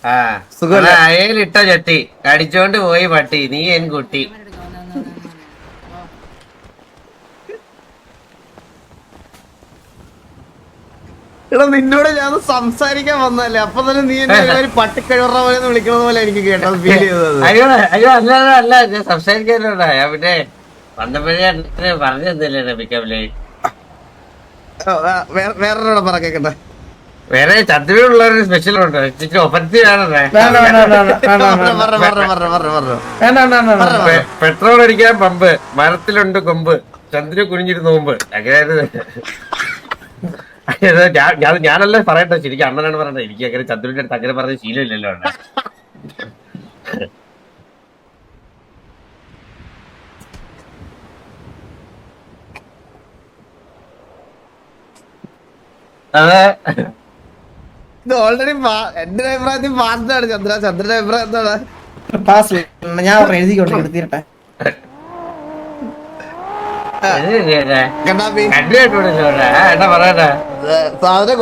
അയലിട്ട ചട്ടി കടിച്ചോണ്ട് പോയി പട്ടി നീ എൻ കുട്ടി. എടാ നിന്നോട് ഞാൻ സംസാരിക്കാൻ വന്നല്ലേ, അപ്പൊ തന്നെ നീ എന്നെ പട്ടിക്കഴുറ പോലെ വിളിക്കുന്നത് പോലെ എനിക്ക് കേട്ടത് ഫീൽ ചെയ്തത്. അയ്യോ അല്ല ഞാൻ സംസാരിക്കാനുണ്ടാ. ഞാൻ പിന്നെ വന്നപ്പോഴേ പറഞ്ഞു തന്നില്ലേ പിക്കപ്പില്. വേറൊരാളെ പറ കേക്കട്ടെ. വേറെ ചന്ദ്രനുള്ളൊരു സ്പെഷ്യൽ ഉണ്ടോ? ഇച്ചിരി ഒപ്പത്തി വേണേ. പെട്രോൾ അടിക്കാൻ പമ്പ്, മരത്തിലുണ്ട് കൊമ്പ്, ചന്ദ്രൻ കുനിഞ്ഞിട്ട് നോമ്പ്. അങ്ങനെ ഞാനല്ലേ പറയട്ടെ, ശരിക്കും അണ്ണനാണ് പറയട്ടെ. എനിക്ക് അങ്ങനെ ചന്ദ്രന്റെ അടുത്ത് അങ്ങനെ പറഞ്ഞ ശീലമില്ലല്ലോ. അതെ ഇത് ഓൾറെഡി എന്റെ അഭിപ്രായത്തിൽ പാസ്സാണ് ചന്ദ്ര. ചന്ദ്രന്റെ അഭിപ്രായം എന്താണ്? ഞാൻ എഴുതിക്കോട്ടെ എടുത്തിട്ടെ. കണ്ടു കേട്ടോ. എന്നാ പറയട്ടെ. സാധനം